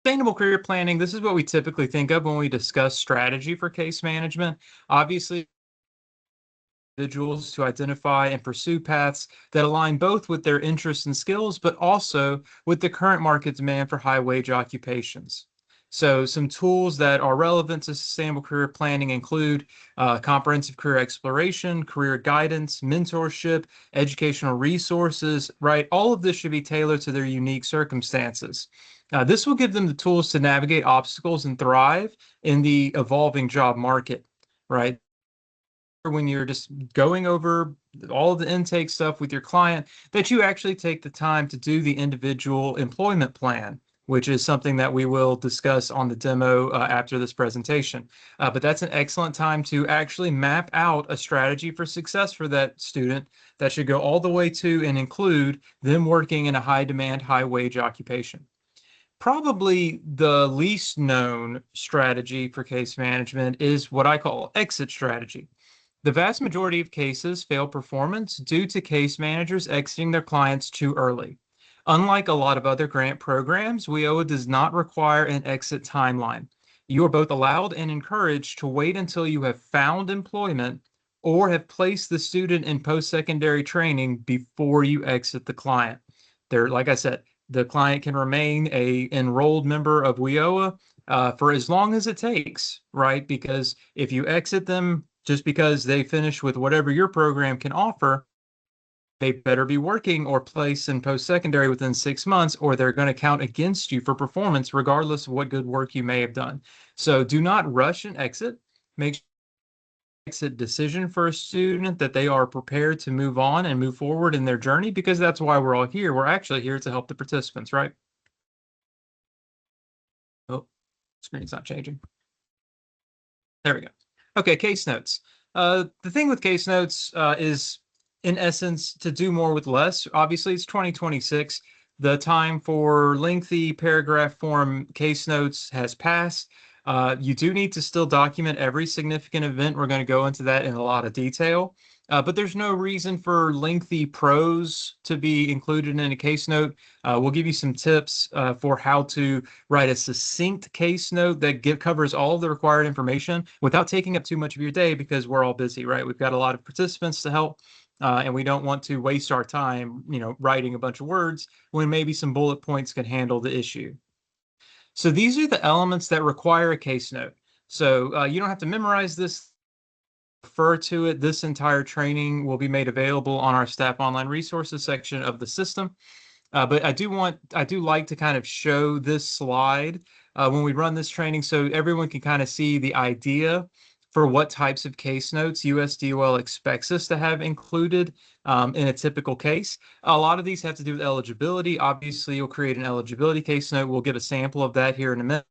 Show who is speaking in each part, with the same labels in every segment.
Speaker 1: Sustainable career planning, this is what we typically think of when we discuss strategy for case management. Obviously, individuals to identify and pursue paths that align both with their interests and skills, but also with the current market demand for high wage occupations. So, some tools that are relevant to sustainable career planning include comprehensive career exploration, career guidance, mentorship, educational resources, right? All of this should be tailored to their unique circumstances. This will give them the tools to navigate obstacles and thrive in the evolving job market, right? When you're just going over all of the intake stuff with your client, that you actually take the time to do the individual employment plan, which is something that we will discuss on the demo after this presentation. But that's an excellent time to actually map out a strategy for success for that student that should go all the way to and include them working in a high demand, high wage occupation. Probably the least known strategy for case management is what I call exit strategy. The vast majority of cases fail performance due to case managers exiting their clients too early. Unlike a lot of other grant programs, WIOA does not require an exit timeline. You are both allowed and encouraged to wait until you have found employment or have placed the student in post-secondary training before you exit the client. Like I said, the client can remain a enrolled member of WIOA for as long as it takes, right? Because if you exit them just because they finish with whatever your program can offer, they better be working or placed in post-secondary within 6 months, or they're going to count against you for performance, regardless of what good work you may have done. So do not rush and exit. Make sure exit decision for a student that they are prepared to move on and move forward in their journey, because that's why we're all here. We're actually here to help the participants, right? Oh, screen's not changing. There we go. Okay, case notes. The thing with case notes is, in essence, to do more with less. Obviously, it's 2026. The time for lengthy paragraph form case notes has passed. You do need to still document every significant event. We're going to go into that in a lot of detail. But there's no reason for lengthy prose to be included in a case note. We'll give you some tips for how to write a succinct case note that covers all of the required information without taking up too much of your day, because we're all busy, right? We've got a lot of participants to help, and we don't want to waste our time, writing a bunch of words when maybe some bullet points could handle the issue. So these are the elements that require a case note. So you don't have to memorize this, refer to it. This entire training will be made available on our staff online resources section of the system. But I do like to kind of show this slide when we run this training, so everyone can kind of see the idea for what types of case notes USDOL expects us to have included in a typical case. A lot of these have to do with eligibility. Obviously, you'll create an eligibility case note. We'll give a sample of that here in a minute.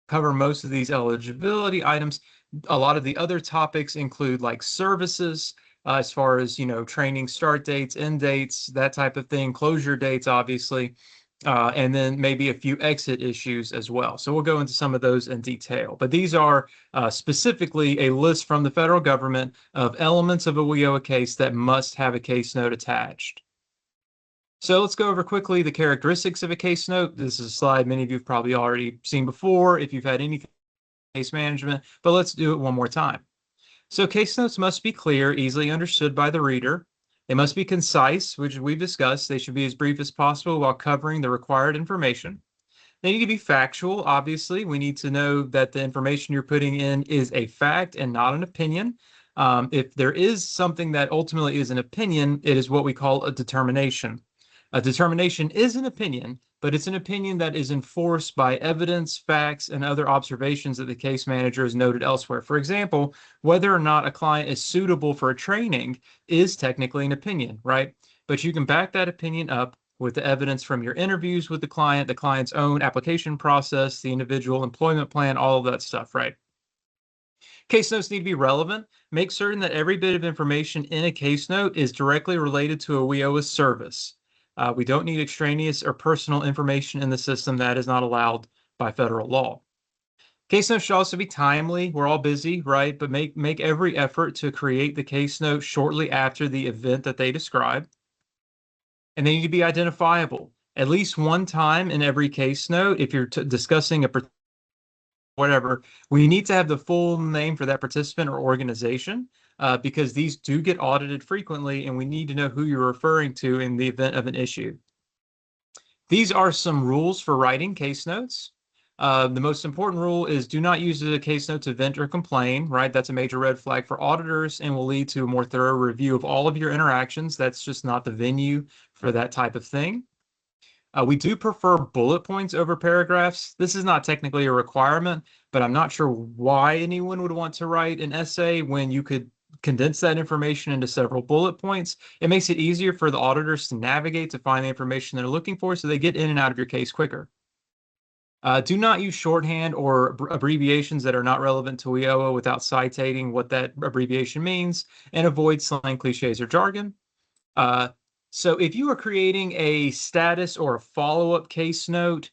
Speaker 1: Cover most of these eligibility items. A lot of the other topics include like services, as far as, training start dates, end dates, that type of thing, closure dates, obviously, and then maybe a few exit issues as well. So we'll go into some of those in detail. But these are specifically a list from the federal government of elements of a WIOA case that must have a case note attached. So let's go over quickly the characteristics of a case note. This is a slide many of you have probably already seen before if you've had any case management, but let's do it one more time. So case notes must be clear, easily understood by the reader. They must be concise, which we've discussed. They should be as brief as possible while covering the required information. They need to be factual. Obviously, we need to know that the information you're putting in is a fact and not an opinion. If there is something that ultimately is an opinion, it is what we call a determination. A determination is an opinion, but it's an opinion that is enforced by evidence, facts, and other observations that the case manager has noted elsewhere. For example, whether or not a client is suitable for a training is technically an opinion, right? But you can back that opinion up with the evidence from your interviews with the client's own application process, the individual employment plan, all of that stuff, right? Case notes need to be relevant. Make certain that every bit of information in a case note is directly related to a WIOA service. We don't need extraneous or personal information in the system. That is not allowed by federal law. Case notes should also be timely. We're all busy, right? But make every effort to create the case note shortly after the event that they describe. And they need to be identifiable. at least one time in every case note, if you're discussing a whatever, we need to have the full name for that participant or organization, because these do get audited frequently, and we need to know who you're referring to in the event of an issue. These are some rules for writing case notes. The most important rule is do not use the case note to vent or complain, right? That's a major red flag for auditors and will lead to a more thorough review of all of your interactions. That's just not the venue for that type of thing. We do prefer bullet points over paragraphs. This is not technically a requirement, but I'm not sure why anyone would want to write an essay when you could condense that information into several bullet points. It makes it easier for the auditors to navigate to find the information they're looking for, so they get in and out of your case quicker. Do not use shorthand or abbreviations that are not relevant to WIOA without citating what that abbreviation means, and avoid slang, cliches, or jargon. So if you are creating a status or a follow-up case note,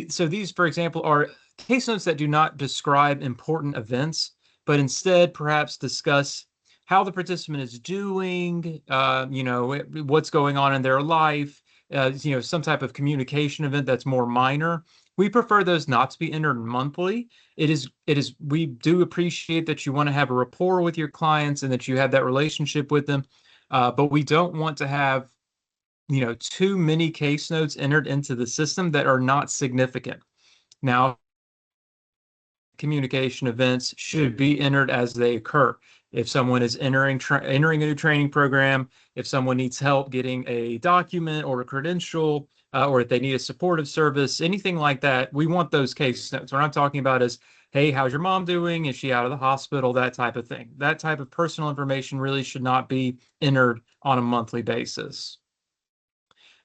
Speaker 1: so these, for example, are case notes that do not describe important events, but instead perhaps discuss how the participant is doing, what's going on in their life, some type of communication event that's more minor. We prefer those not to be entered monthly. We do appreciate that you want to have a rapport with your clients and that you have that relationship with them. But we don't want to have, too many case notes entered into the system that are not significant. Now, communication events should be entered as they occur. If someone is entering a new training program, if someone needs help getting a document or a credential, or if they need a supportive service, anything like that, we want those case notes. What I'm talking about is, hey, how's your mom doing? Is she out of the hospital? That type of thing. That type of personal information really should not be entered on a monthly basis.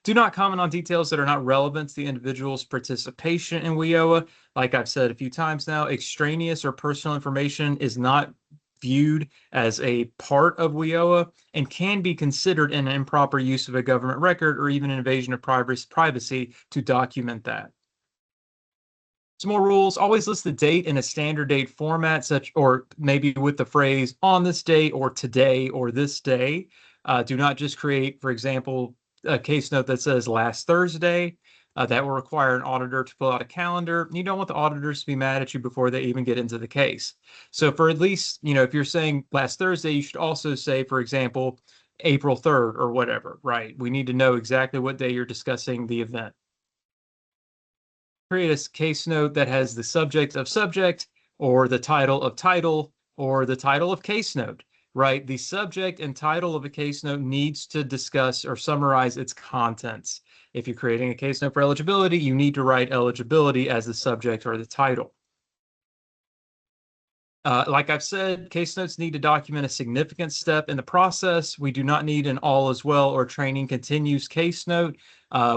Speaker 1: Do not comment on details that are not relevant to the individual's participation in WIOA. Like I've said a few times now, extraneous or personal information is not viewed as a part of WIOA and can be considered an improper use of a government record or even an invasion of privacy to document that. Some more rules: always list the date in a standard date format, or maybe with the phrase on this date or today or this day. Do not just create, for example, a case note that says last Thursday. That will require an auditor to pull out a calendar. You don't want the auditors to be mad at you before they even get into the case. So for at least, if you're saying last Thursday, you should also say, for example, April 3rd or whatever, right? We need to know exactly what day you're discussing the event. Create a case note that has the subject of subject, or the title of title, or the title of case note, right? The subject and title of a case note needs to discuss or summarize its contents. If you're creating a case note for eligibility, you need to write eligibility as the subject or the title. Like I've said, case notes need to document a significant step in the process. We do not need an all is well or training continues case note.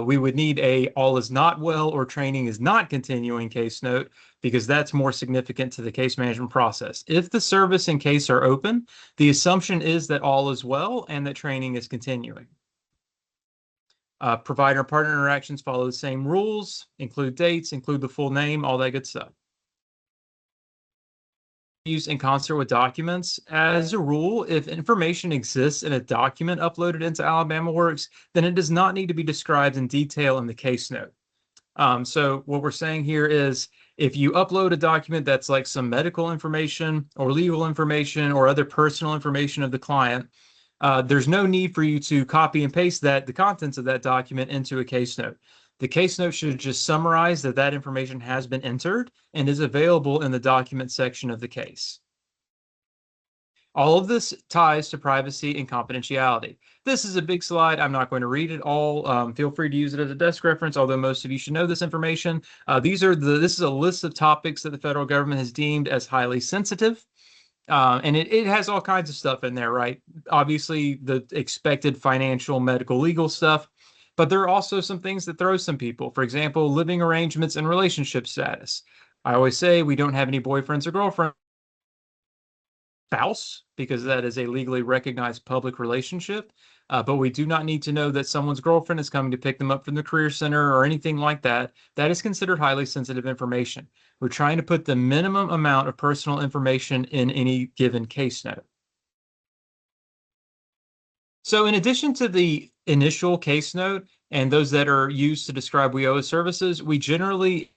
Speaker 1: We would need a all is not well or training is not continuing case note, because that's more significant to the case management process. If the service and case are open, the assumption is that all is well and that training is continuing. Provider and partner interactions follow the same rules, include dates, include the full name, all that good stuff. Used in concert with documents. As a rule, if information exists in a document uploaded into Alabama Works, then it does not need to be described in detail in the case note. So what we're saying here is, if you upload a document that's like some medical information or legal information or other personal information of the client, there's no need for you to copy and paste the contents of that document into a case note. The case note should just summarize that information has been entered and is available in the document section of the case. All of this ties to privacy and confidentiality. This is a big slide. I'm not going to read it all. Feel free to use it as a desk reference, although most of you should know this information. This is a list of topics that the federal government has deemed as highly sensitive. And it has all kinds of stuff in there, right? Obviously, the expected financial, medical, legal stuff. But there are also some things that throw some people. For example, living arrangements and relationship status. I always say we don't have any boyfriends or girlfriends. Spouse, because that is a legally recognized public relationship. But we do not need to know that someone's girlfriend is coming to pick them up from the career center or anything like that. That is considered highly sensitive information. We're trying to put the minimum amount of personal information in any given case note. So in addition to the initial case note, and those that are used to describe WIOA services, we generally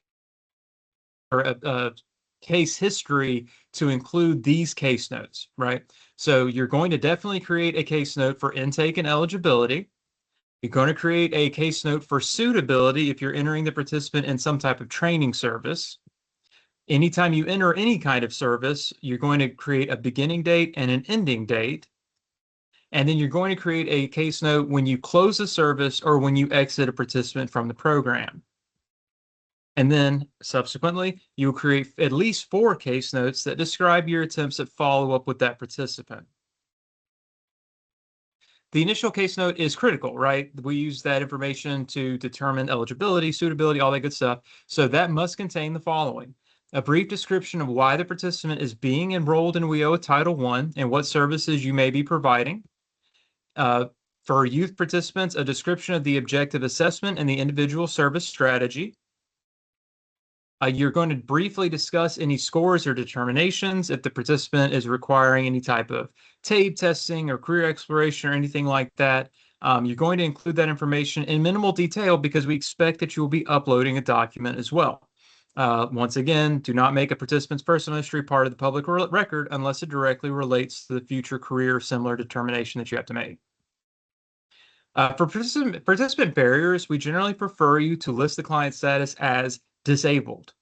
Speaker 1: are a case history to include these case notes, right? So you're going to definitely create a case note for intake and eligibility. You're going to create a case note for suitability if you're entering the participant in some type of training service. Anytime you enter any kind of service, you're going to create a beginning date and an ending date. And then you're going to create a case note when you close a service or when you exit a participant from the program. And then subsequently, you'll create at least 4 case notes that describe your attempts at follow-up with that participant. The initial case note is critical, right? We use that information to determine eligibility, suitability, all that good stuff. So that must contain the following: a brief description of why the participant is being enrolled in WIOA Title I and what services you may be providing. For youth participants, a description of the objective assessment and the individual service strategy. You're going to briefly discuss any scores or determinations if the participant is requiring any type of TABE testing or career exploration or anything like that. You're going to include that information in minimal detail because we expect that you will be uploading a document as well. Once again, do not make a participant's personal history part of the public record unless it directly relates to the future career similar determination that you have to make. For participant barriers, we generally prefer you to list the client status as disabled,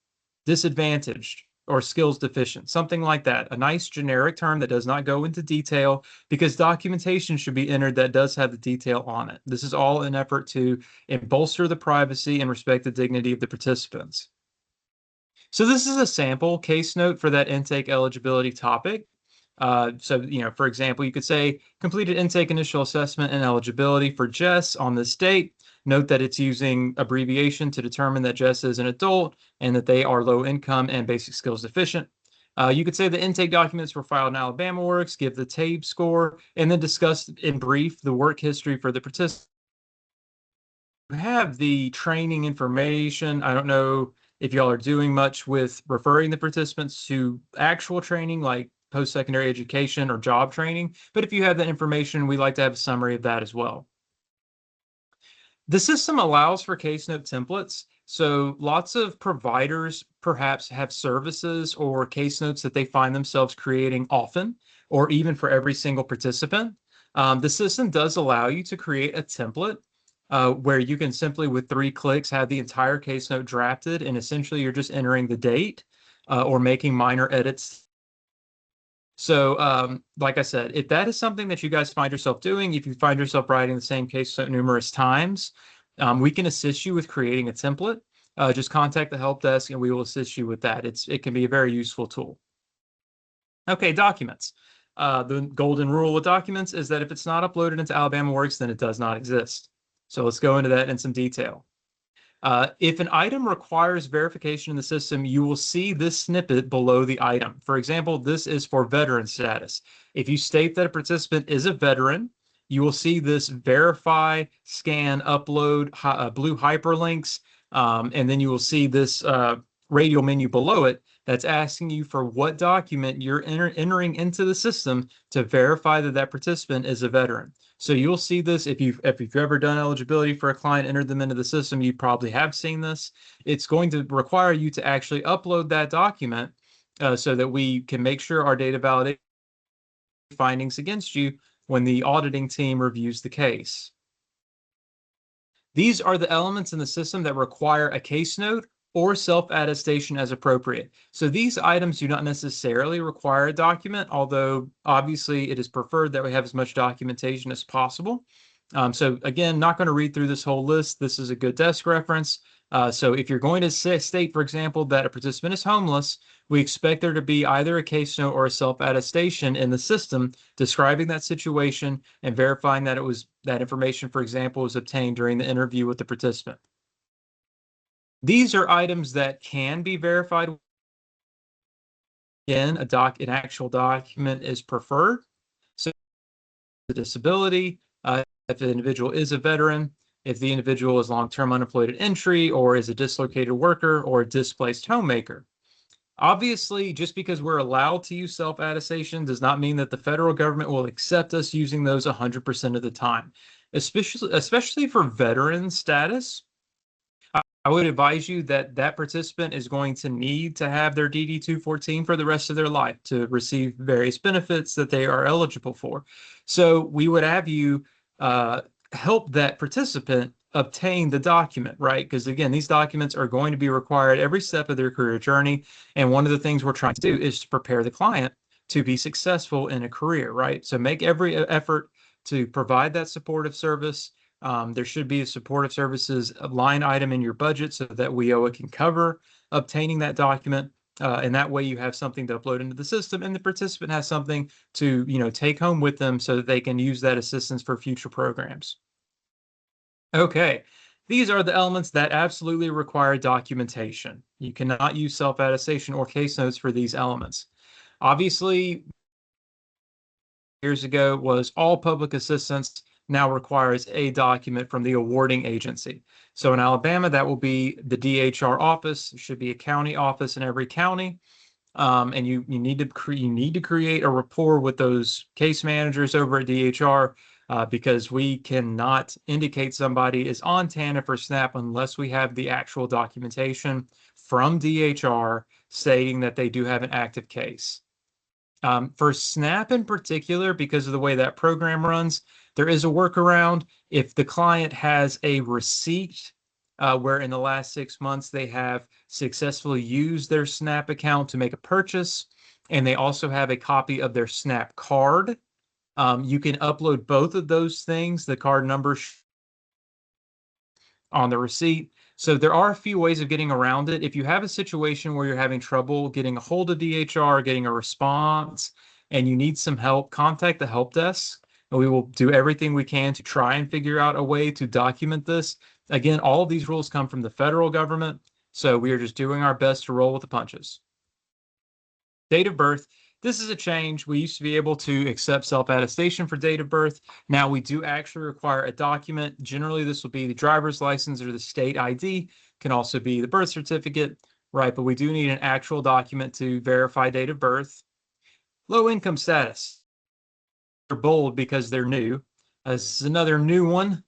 Speaker 1: disadvantaged, or skills deficient, something like that. A nice generic term that does not go into detail because documentation should be entered that does have the detail on it. This is all an effort to bolster the privacy and respect the dignity of the participants. So this is a sample case note for that intake eligibility topic. For example, you could say completed intake initial assessment and eligibility for Jess on this date. Note that it's using abbreviation to determine that Jess is an adult and that they are low income and basic skills deficient. You could say the intake documents were filed in Alabama Works, give the TABE score, and then discuss in brief the work history for the participant. You have the training information. I don't know if y'all are doing much with referring the participants to actual training like post-secondary education or job training, but if you have that information, we like to have a summary of that as well. The system allows for case note templates, so lots of providers perhaps have services or case notes that they find themselves creating often, or even for every single participant. The system does allow you to create a template where you can simply, with 3 clicks, have the entire case note drafted, and essentially you're just entering the date or making minor edits. So, like I said, if that is something that you guys find yourself doing, if you find yourself writing the same case numerous times, we can assist you with creating a template. Just contact the help desk and we will assist you with that. It can be a very useful tool. Okay, documents. The golden rule with documents is that if it's not uploaded into Alabama Works, then it does not exist. So let's go into that in some detail. If an item requires verification in the system, you will see this snippet below the item. For example, this is for veteran status. If you state that a participant is a veteran, you will see this verify, scan, upload, blue hyperlinks, and then you will see this radial menu below it that's asking you for what document you're entering into the system to verify that that participant is a veteran. So you'll see this if you've ever done eligibility for a client, entered them into the system, you probably have seen this. It's going to require you to actually upload that document so that we can make sure our data validation findings against you when the auditing team reviews the case. These are the elements in the system that require a case note or self-attestation as appropriate. So these items do not necessarily require a document, although obviously it is preferred that we have as much documentation as possible. So again, not going to read through this whole list. This is a good desk reference. So if you're going to state, for example, that a participant is homeless, we expect there to be either a case note or a self-attestation in the system describing that situation and verifying that that information, for example, was obtained during the interview with the participant. These are items that can be verified. Again, an actual document is preferred. So the disability, if the individual is a veteran, if the individual is long-term unemployed at entry, or is a dislocated worker or a displaced homemaker. Obviously, just because we're allowed to use self-attestation does not mean that the federal government will accept us using those 100% of the time. especially for veteran status. I would advise you that that participant is going to need to have their DD-214 for the rest of their life to receive various benefits that they are eligible for. So we would have you help that participant obtain the document, right? Because again, these documents are going to be required every step of their career journey. And one of the things we're trying to do is to prepare the client to be successful in a career, right? So make every effort to provide that supportive service. There should be a supportive services line item in your budget so that WIOA can cover obtaining that document. And that way you have something to upload into the system and the participant has something to, take home with them so that they can use that assistance for future programs. Okay, these are the elements that absolutely require documentation. You cannot use self-attestation or case notes for these elements. Obviously, years ago was all public assistance now requires a document from the awarding agency. So in Alabama, that will be the DHR office. There should be a county office in every county. And you need to create a rapport with those case managers over at DHR because we cannot indicate somebody is on TANF or SNAP unless we have the actual documentation from DHR stating that they do have an active case. For SNAP in particular, because of the way that program runs, there is a workaround. If the client has a receipt where in the last 6 months they have successfully used their SNAP account to make a purchase, and they also have a copy of their SNAP card, you can upload both of those things, the card number on the receipt. So there are a few ways of getting around it. If you have a situation where you're having trouble getting a hold of DHR, getting a response, and you need some help, contact the help desk, and we will do everything we can to try and figure out a way to document this. Again, all of these rules come from the federal government, so we are just doing our best to roll with the punches. Date of birth. This is a change. We used to be able to accept self-attestation for date of birth. Now we do actually require a document. Generally, this will be the driver's license or the state ID. Can also be the birth certificate, right? But we do need an actual document to verify date of birth. Low income status. They're bold because they're new. This is another new one.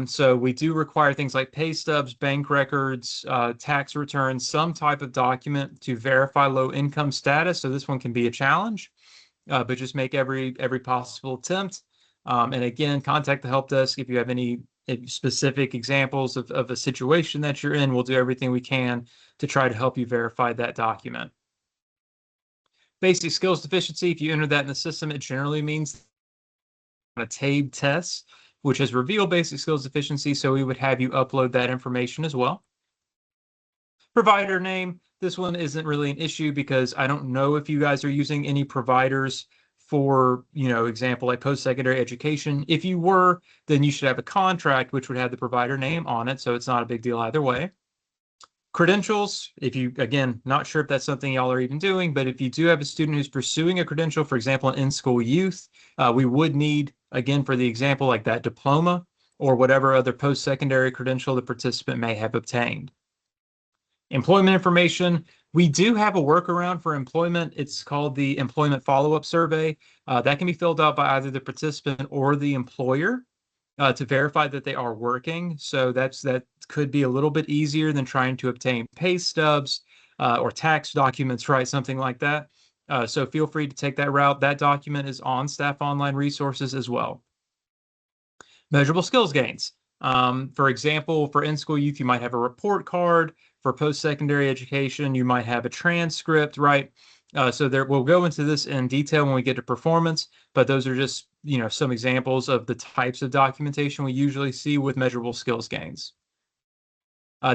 Speaker 1: So we do require things like pay stubs, bank records, tax returns, some type of document to verify low income status. So this one can be a challenge, but just make every possible attempt. And again, contact the help desk if you have any specific examples of a situation that you're in. We'll do everything we can to try to help you verify that document. Basic skills deficiency, if you enter that in the system, it generally means a TABE test, which has revealed basic skills deficiency, so we would have you upload that information as well. Provider name, this one isn't really an issue because I don't know if you guys are using any providers for, example, like post-secondary education. If you were, then you should have a contract which would have the provider name on it, so it's not a big deal either way. Credentials, if you, again, not sure if that's something y'all are even doing, but if you do have a student who's pursuing a credential, for example, in school youth, we would need, again, for the example, like that diploma or whatever other post-secondary credential the participant may have obtained. Employment information, we do have a workaround for employment. It's called the Employment Follow-Up Survey. That can be filled out by either the participant or the employer to verify that they are working. So that could be a little bit easier than trying to obtain pay stubs or tax documents, right? Something like that. So feel free to take that route. That document is on Staff Online Resources as well. Measurable skills gains. For example, for in-school youth, you might have a report card. For post-secondary education, you might have a transcript, right? So we'll go into this in detail when we get to performance, but those are just, some examples of the types of documentation we usually see with measurable skills gains.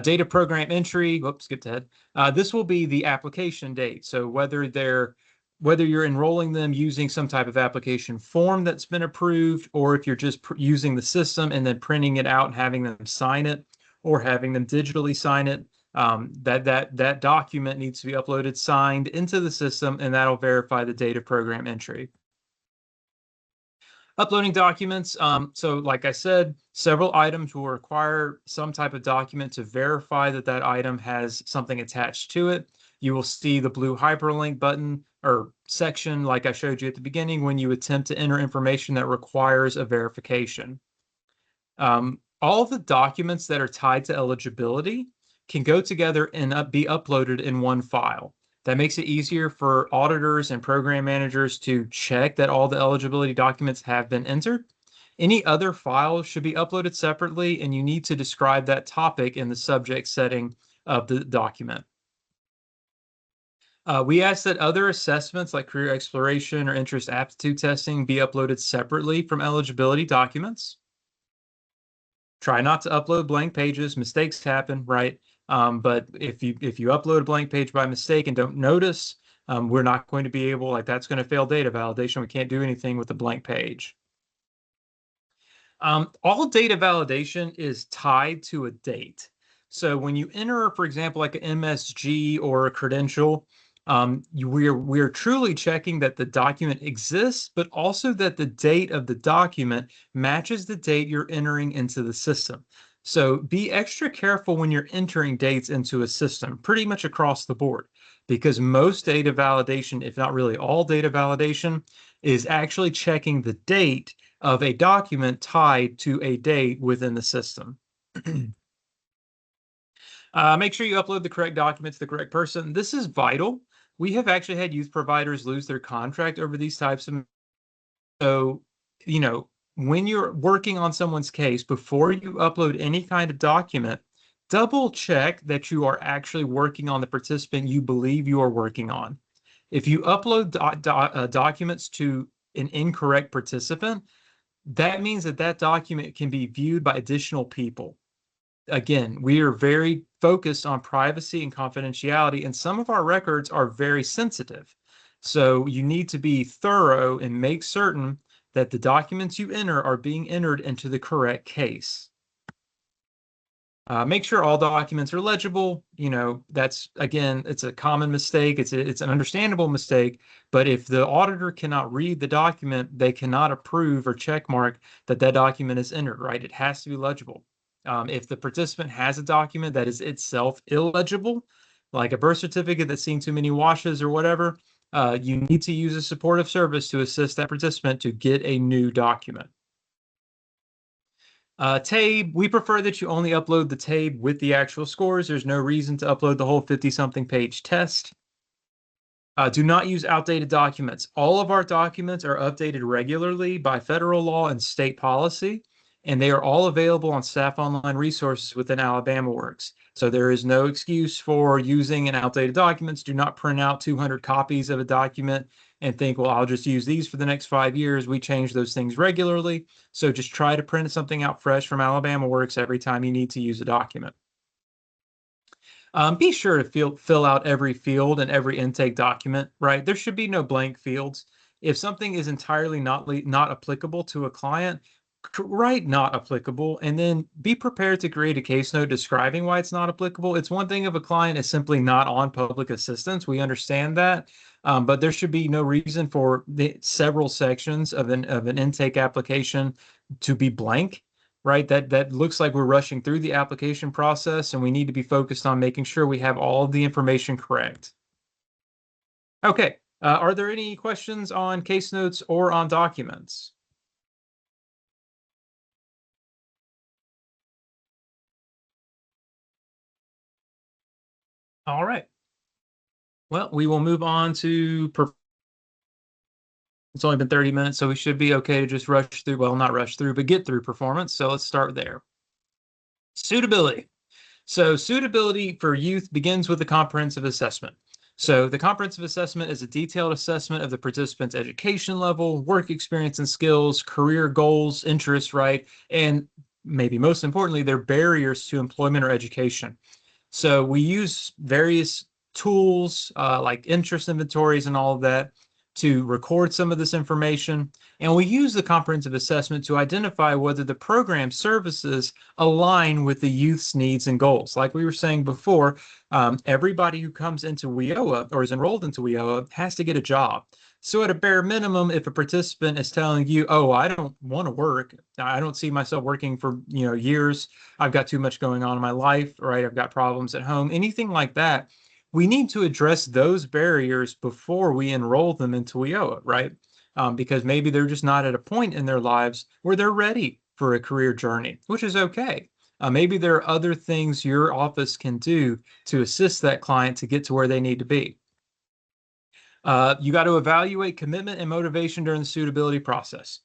Speaker 1: Data program entry, whoops, skipped ahead. This will be the application date. So whether you're enrolling them using some type of application form that's been approved, or if you're just using the system and then printing it out and having them sign it, or having them digitally sign it, that document needs to be uploaded, signed into the system, and that'll verify the date of program entry. Uploading documents. So like I said, several items will require some type of document to verify that that item has something attached to it. You will see the blue hyperlink button or section like I showed you at the beginning when you attempt to enter information that requires a verification. All the documents that are tied to eligibility can go together and be uploaded in one file. That makes it easier for auditors and program managers to check that all the eligibility documents have been entered. Any other file should be uploaded separately, and you need to describe that topic in the subject setting of the document. We ask that other assessments like career exploration or interest aptitude testing be uploaded separately from eligibility documents. Try not to upload blank pages. Mistakes happen, right? But if you upload a blank page by mistake and don't notice, we're not going to be able, like that's going to fail data validation. We can't do anything with a blank page. All data validation is tied to a date. So when you enter, for example, like an MSG or a credential, we're truly checking that the document exists, but also that the date of the document matches the date you're entering into the system. So be extra careful when you're entering dates into a system, pretty much across the board, because most data validation, if not really all data validation, is actually checking the date of a document tied to a date within the system. Make sure you upload the correct document to the correct person. This is vital. We have actually had youth providers lose their contract over these types of. So, when you're working on someone's case, before you upload any kind of document, double check that you are actually working on the participant you believe you are working on. If you upload documents to an incorrect participant, that means that that document can be viewed by additional people. Again, we are very focused on privacy and confidentiality, and some of our records are very sensitive. So you need to be thorough and make certain that the documents you enter are being entered into the correct case. Make sure all documents are legible. That's, again, it's a common mistake. It's an understandable mistake. But if the auditor cannot read the document, they cannot approve or check mark that that document is entered, right? It has to be legible. If the participant has a document that is itself illegible, like a birth certificate that's seen too many washes or whatever, you need to use a supportive service to assist that participant to get a new document. TABE, we prefer that you only upload the TABE with the actual scores. There's no reason to upload the whole 50-something page test. Do not use outdated documents. All of our documents are updated regularly by federal law and state policy, and they are all available on staff online resources within Alabama Works. So there is no excuse for using an outdated documents. Do not print out 200 copies of a document and think, well, I'll just use these for the next 5 years. We change those things regularly. So just try to print something out fresh from Alabama Works every time you need to use a document. Be sure to fill out every field and every intake document, right? There should be no blank fields. If something is entirely not applicable to a client, write not applicable, and then be prepared to create a case note describing why it's not applicable. It's one thing if a client is simply not on public assistance. We understand that, but there should be no reason for the several sections of an intake application to be blank, right? That looks like we're rushing through the application process, and we need to be focused on making sure we have all of the information correct. Okay, are there any questions on case notes or on documents? All right. Well, we will move on to. It's only been 30 minutes, so we should be okay to just rush through. Well, not rush through, but get through performance. So let's start there. Suitability. So suitability for youth begins with a comprehensive assessment. So the comprehensive assessment is a detailed assessment of the participant's education level, work experience and skills, career goals, interests, right? And maybe most importantly, their barriers to employment or education. So we use various tools like interest inventories and all of that to record some of this information. And we use the comprehensive assessment to identify whether the program services align with the youth's needs and goals. Like we were saying before, everybody who comes into WIOA or is enrolled into WIOA has to get a job. So at a bare minimum, if a participant is telling you, oh, I don't want to work, I don't see myself working for years, I've got too much going on in my life, right? I've got problems at home, anything like that, we need to address those barriers before we enroll them into WIOA, right? Because maybe they're just not at a point in their lives where they're ready for a career journey, which is okay. Maybe there are other things your office can do to assist that client to get to where they need to be. You got to evaluate commitment and motivation during the suitability process.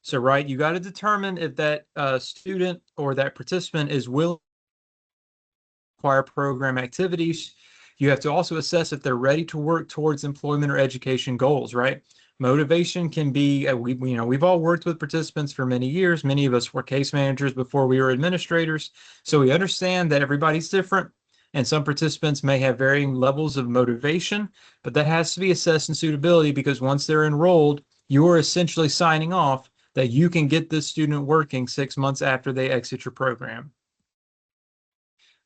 Speaker 1: So, right, you got to determine if that student or that participant is willing to acquire program activities. You have to also assess if they're ready to work towards employment or education goals, right? Motivation can be, we've all worked with participants for many years. Many of us were case managers before we were administrators. So we understand that everybody's different. And some participants may have varying levels of motivation, but that has to be assessed in suitability because once they're enrolled, you are essentially signing off that you can get this student working 6 months after they exit your program.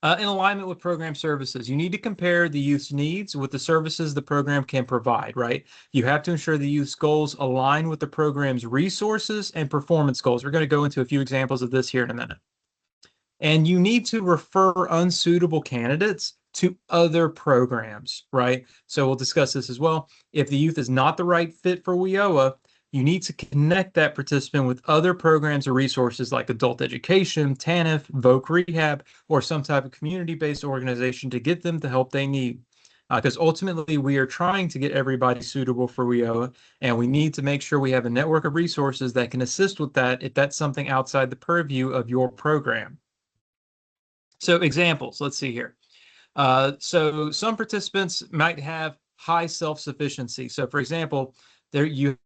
Speaker 1: In alignment with program services, you need to compare the youth's needs with the services the program can provide, right? You have to ensure the youth's goals align with the program's resources and performance goals. We're going to go into a few examples of this here in a minute. And you need to refer unsuitable candidates to other programs, right? So we'll discuss this as well. If the youth is not the right fit for WIOA, you need to connect that participant with other programs or resources like adult education, TANF, VOC Rehab, or some type of community-based organization to get them the help they need. Because ultimately, we are trying to get everybody suitable for WIOA, and we need to make sure we have a network of resources that can assist with that if that's something outside the purview of your program. So examples, let's see here. So some participants might have high self-sufficiency. So for example, you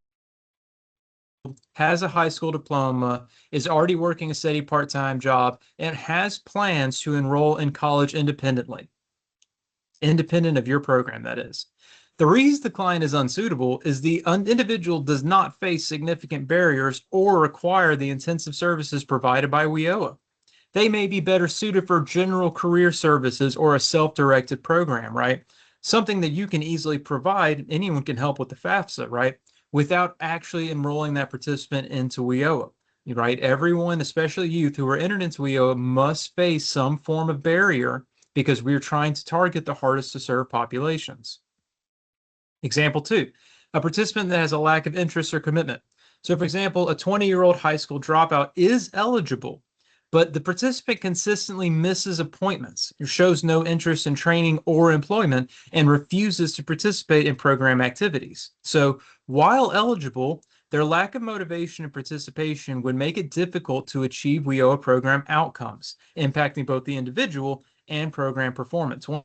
Speaker 1: has a high school diploma, is already working a steady part-time job, and has plans to enroll in college independently. Independent of your program, that is. The reason the client is unsuitable is the individual does not face significant barriers or require the intensive services provided by WIOA. They may be better suited for general career services or a self-directed program, right? Something that you can easily provide, anyone can help with the FAFSA, right? Without actually enrolling that participant into WIOA, right? Everyone, especially youth who are entered into WIOA, must face some form of barrier because we're trying to target the hardest to serve populations. Example 2, a participant that has a lack of interest or commitment. So for example, a 20-year-old high school dropout is eligible, but the participant consistently misses appointments, shows no interest in training or employment, and refuses to participate in program activities. So while eligible, their lack of motivation and participation would make it difficult to achieve WIOA program outcomes, impacting both the individual and program performance. One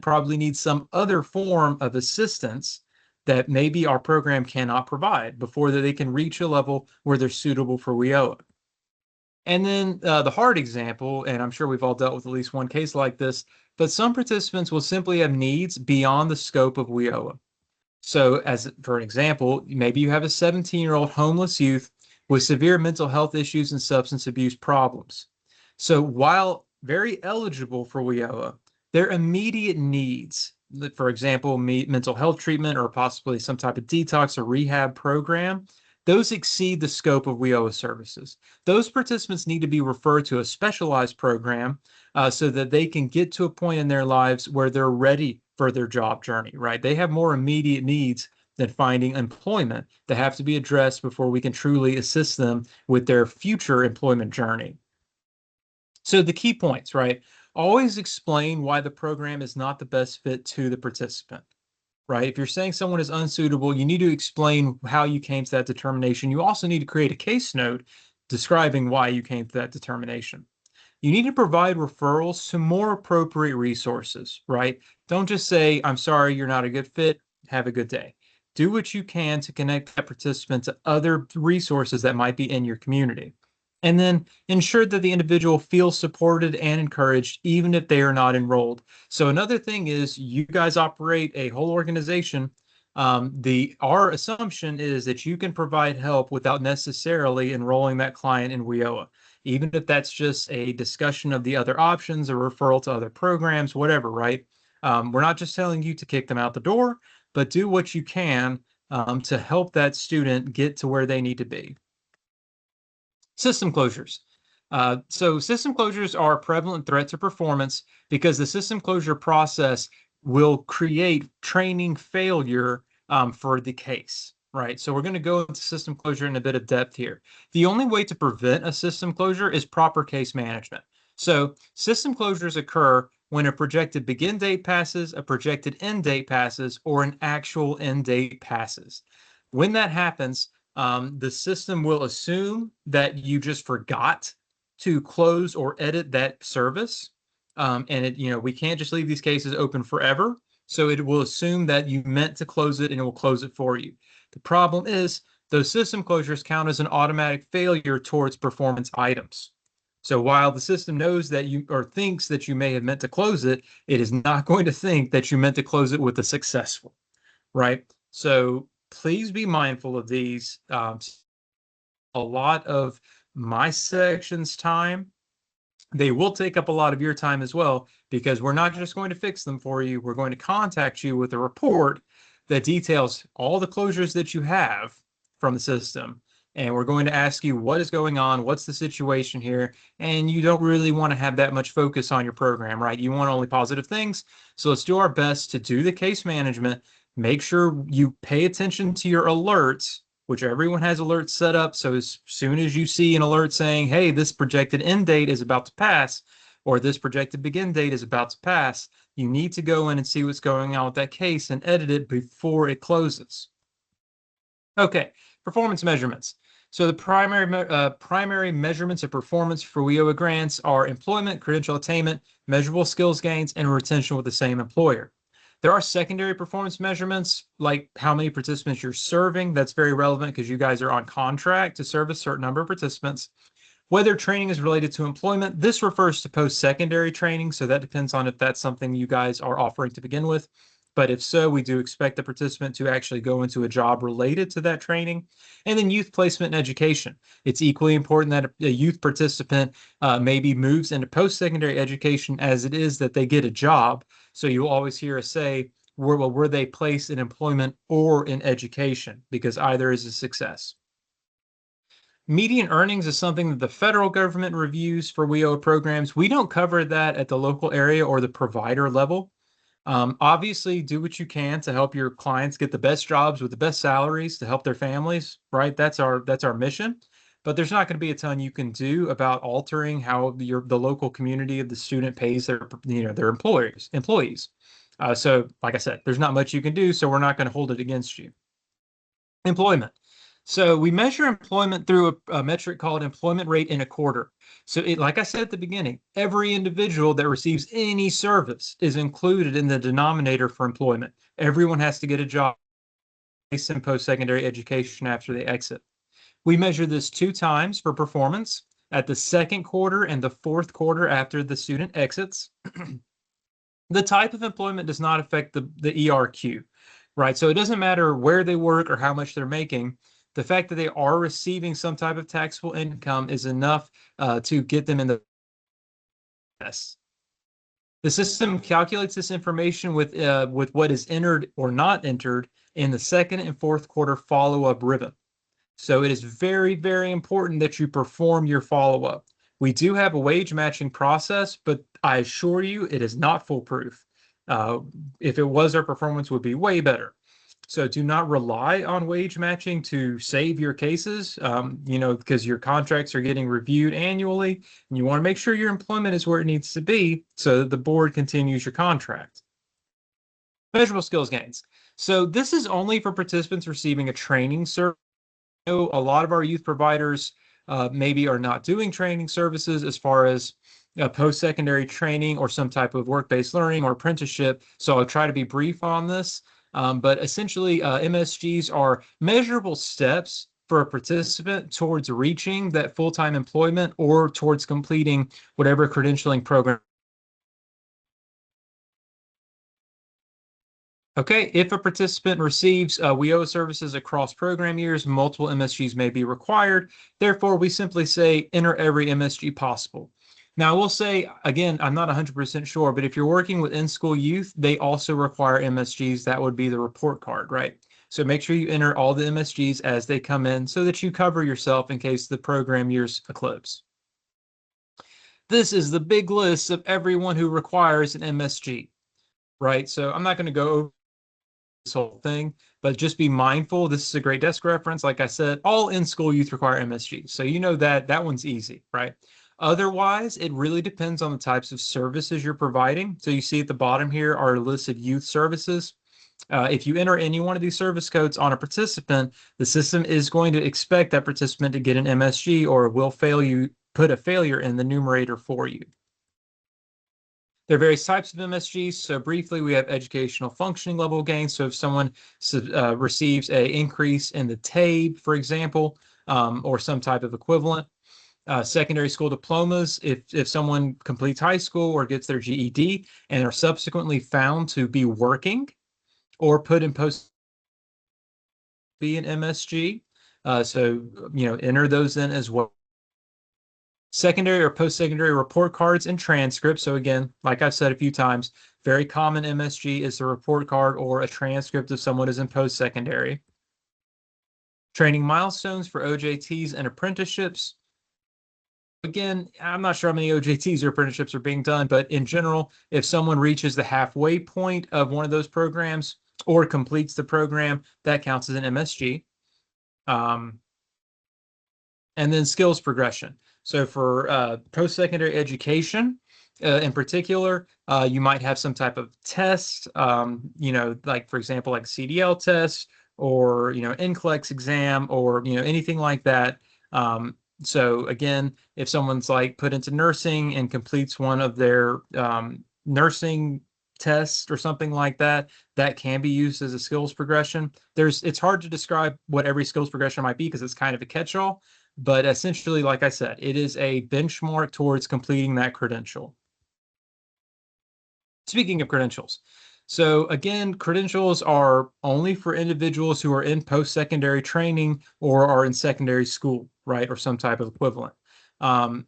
Speaker 1: probably needs some other form of assistance that maybe our program cannot provide before they can reach a level where they're suitable for WIOA. And then the hard example, and I'm sure we've all dealt with at least one case like this, but some participants will simply have needs beyond the scope of WIOA. So as for an example, maybe you have a 17-year-old homeless youth with severe mental health issues and substance abuse problems. So while very eligible for WIOA, their immediate needs, for example, mental health treatment or possibly some type of detox or rehab program, those exceed the scope of WIOA services. Those participants need to be referred to a specialized program so that they can get to a point in their lives where they're ready for their job journey, right? They have more immediate needs than finding employment that have to be addressed before we can truly assist them with their future employment journey. So the key points, right? Always explain why the program is not the best fit to the participant. Right? If you're saying someone is unsuitable, you need to explain how you came to that determination. You also need to create a case note describing why you came to that determination. You need to provide referrals to more appropriate resources, right? Don't just say, I'm sorry, you're not a good fit. Have a good day. Do what you can to connect that participant to other resources that might be in your community. And then ensure that the individual feels supported and encouraged, even if they are not enrolled. So another thing is you guys operate a whole organization. Our assumption is that you can provide help without necessarily enrolling that client in WIOA, even if that's just a discussion of the other options, a referral to other programs, whatever, right? We're not just telling you to kick them out the door, but do what you can to help that student get to where they need to be. System closures. So system closures are a prevalent threat to performance because the system closure process will create training failure for the case, right? So we're going to go into system closure in a bit of depth here. The only way to prevent a system closure is proper case management. So system closures occur when a projected begin date passes, a projected end date passes, or an actual end date passes. When that happens, the system will assume that you just forgot to close or edit that service. We can't just leave these cases open forever. So it will assume that you meant to close it and it will close it for you. The problem is those system closures count as an automatic failure towards performance items. So while the system knows that you or thinks that you may have meant to close it, it is not going to think that you meant to close it with a successful, right? So please be mindful of these. A lot of my section's time, they will take up a lot of your time as well, because we're not just going to fix them for you. We're going to contact you with a report that details all the closures that you have from the system. And we're going to ask you what is going on, what's the situation here. And you don't really want to have that much focus on your program, right? You want only positive things. So let's do our best to do the case management. Make sure you pay attention to your alerts, which everyone has alerts set up. So as soon as you see an alert saying, hey, this projected end date is about to pass, or this projected begin date is about to pass, you need to go in and see what's going on with that case and edit it before it closes. Okay, performance measurements. So the primary measurements of performance for WIOA grants are employment, credential attainment, measurable skills gains, and retention with the same employer. There are secondary performance measurements, like how many participants you're serving. That's very relevant because you guys are on contract to serve a certain number of participants. Whether training is related to employment, this refers to post-secondary training, so that depends on if that's something you guys are offering to begin with. But if so, we do expect the participant to actually go into a job related to that training. And then youth placement and education. It's equally important that a youth participant maybe moves into post-secondary education as it is that they get a job. So you'll always hear us say, were they placed in employment or in education? Because either is a success. Median earnings is something that the federal government reviews for WIOA programs. We don't cover that at the local area or the provider level. Obviously, do what you can to help your clients get the best jobs with the best salaries to help their families, right? That's our mission. But there's not going to be a ton you can do about altering how the local community of the student pays their employees. So, like I said, there's not much you can do, so we're not going to hold it against you. Employment. So we measure employment through a metric called employment rate in a quarter. So like I said at the beginning, every individual that receives any service is included in the denominator for employment. Everyone has to get a job in post-secondary education after they exit. We measure this 2 times for performance, at the second quarter and the fourth quarter after the student exits. The type of employment does not affect the ERQ, right? So it doesn't matter where they work or how much they're making. The fact that they are receiving some type of taxable income is enough to get them in the S. The system calculates this information with what is entered or not entered in the second and fourth quarter follow-up ribbon. So it is very, very important that you perform your follow-up. We do have a wage matching process, but I assure you it is not foolproof. If it was, our performance would be way better. So do not rely on wage matching to save your cases, because your contracts are getting reviewed annually, and you want to make sure your employment is where it needs to be so that the board continues your contract. Measurable skills gains. So this is only for participants receiving a training service. I know a lot of our youth providers maybe are not doing training services as far as post-secondary training or some type of work-based learning or apprenticeship. So I'll try to be brief on this. But essentially, MSGs are measurable steps for a participant towards reaching that full-time employment or towards completing whatever credentialing program. Okay, if a participant receives WIOA services across program years, multiple MSGs may be required. Therefore, we simply say enter every MSG possible. Now, I will say, again, I'm not 100% sure, but if you're working with in-school youth, they also require MSGs. That would be the report card, right? So make sure you enter all the MSGs as they come in so that you cover yourself in case the program years eclipse. This is the big list of everyone who requires an MSG, right? So I'm not going to go over this whole thing, But just be mindful. This is a great desk reference. Like I said, all in-school youth require MSG. So you know that one's easy, right? Otherwise, it really depends on the types of services you're providing. So you see at the bottom here are a list of youth services. If you enter any one of these service codes on a participant, the system is going to expect that participant to get an MSG or will put a failure in the numerator for you. There are various types of MSGs. So briefly, we have educational functioning level gain. So if someone receives an increase in the TABE, for example, or some type of equivalent. Secondary school diplomas, if someone completes high school or gets their GED and are subsequently found to be working or put in post be an MSG. So, enter those in as well. Secondary or post-secondary report cards and transcripts. So again, like I've said a few times, very common MSG is a report card or a transcript if someone is in post-secondary. Training milestones for OJTs and apprenticeships. Again, I'm not sure how many OJTs or apprenticeships are being done, but in general, if someone reaches the halfway point of one of those programs or completes the program, that counts as an MSG. And then skills progression. So for post-secondary education, in particular, you might have some type of test, like for example, like CDL test or, NCLEX exam or, anything like that. So again, if someone's like put into nursing and completes one of their nursing tests or something like that, that can be used as a skills progression. It's hard to describe what every skills progression might be because it's kind of a catch-all, but essentially, like I said, it is a benchmark towards completing that credential. Speaking of credentials, so again, credentials are only for individuals who are in post-secondary training or are in secondary school, right, or some type of equivalent. On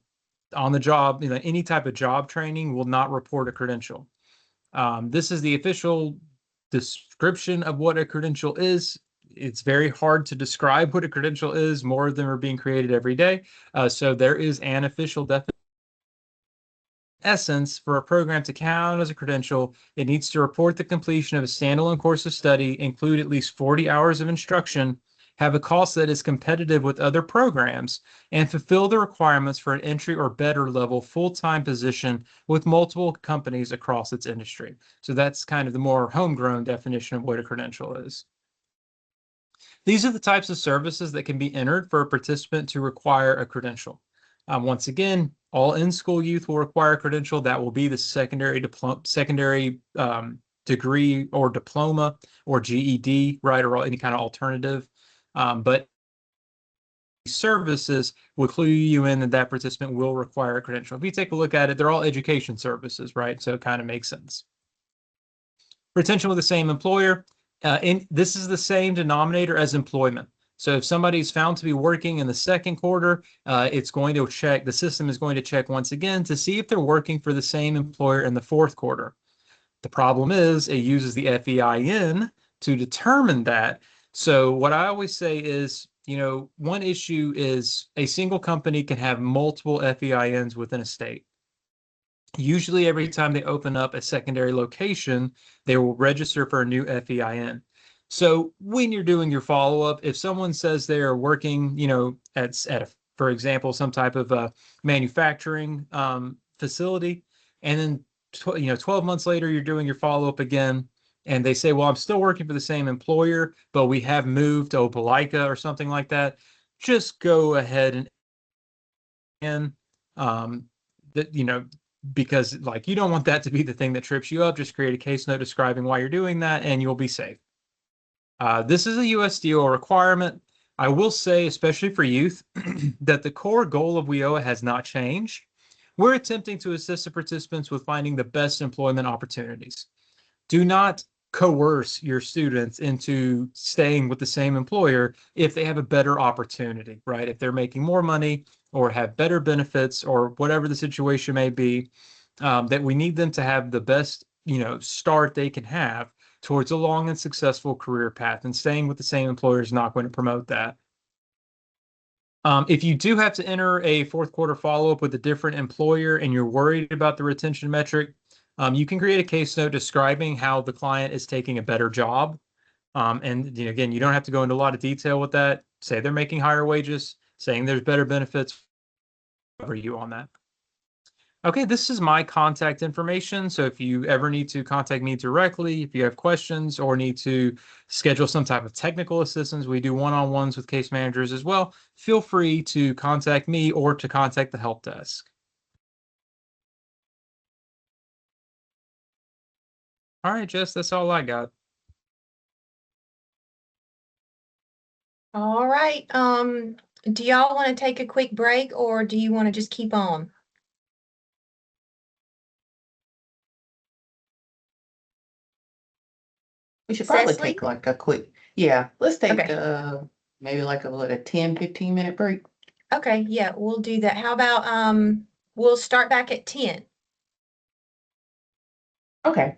Speaker 1: the job, any type of job training will not report a credential. This is the official description of what a credential is. It's very hard to describe what a credential is. More of them are being created every day. So there is an official definition. Essence, for a program to count as a credential, it needs to report the completion of a standalone course of study, include at least 40 hours of instruction, have a cost that is competitive with other programs, and fulfill the requirements for an entry or better level full-time position with multiple companies across its industry. So that's kind of the more homegrown definition of what a credential is. These are the types of services that can be entered for a participant to require a credential. Once again, all in-school youth will require a credential. That will be the secondary degree or diploma or GED, right, or any kind of alternative. But services will clue you in that participant will require a credential. If you take a look at it, they're all education services, right? So it kind of makes sense. Retention with the same employer. This is the same denominator as employment. So if somebody's found to be working in the second quarter, it's going to check, the system is going to check once again to see if they're working for the same employer in the fourth quarter. The problem is it uses the FEIN to determine that. So what I always say is, one issue is a single company can have multiple FEINs within a state. Usually every time they open up a secondary location, they will register for a new FEIN. So when you're doing your follow-up, if someone says they are working, for example, some type of manufacturing facility, and then 12 months later you're doing your follow-up again, and they say, well, I'm still working for the same employer, but we have moved to Opelika or something like that, just go ahead and because you don't want that to be the thing that trips you up. Just create a case note describing why you're doing that, and you'll be safe. This is a USDO requirement. I will say, especially for youth, that the core goal of WIOA has not changed. We're attempting to assist the participants with finding the best employment opportunities. Do not coerce your students into staying with the same employer if they have a better opportunity, right? If they're making more money or have better benefits or whatever the situation may be, that we need them to have the best, start they can have towards a long and successful career path, and staying with the same employer is not going to promote that. If you do have to enter a fourth quarter follow-up with a different employer and you're worried about the retention metric, you can create a case note describing how the client is taking a better job. And again, you don't have to go into a lot of detail with that. Say they're making higher wages, saying there's better benefits, cover you on that. Okay, this is my contact information. So if you ever need to contact me directly, if you have questions or need to schedule some type of technical assistance, we do one-on-ones with case managers as well. Feel free to contact me or to contact the help desk. All right, Jess, that's all I got.
Speaker 2: All right. Do y'all want to take a quick break or do you want to just keep on?
Speaker 3: We should probably
Speaker 2: Cecily?
Speaker 3: take like a quick, yeah, let's take
Speaker 2: Okay.
Speaker 3: maybe like a 10-15 minute break.
Speaker 2: Okay, yeah, we'll do that. How about we'll start back at 10.
Speaker 3: Okay.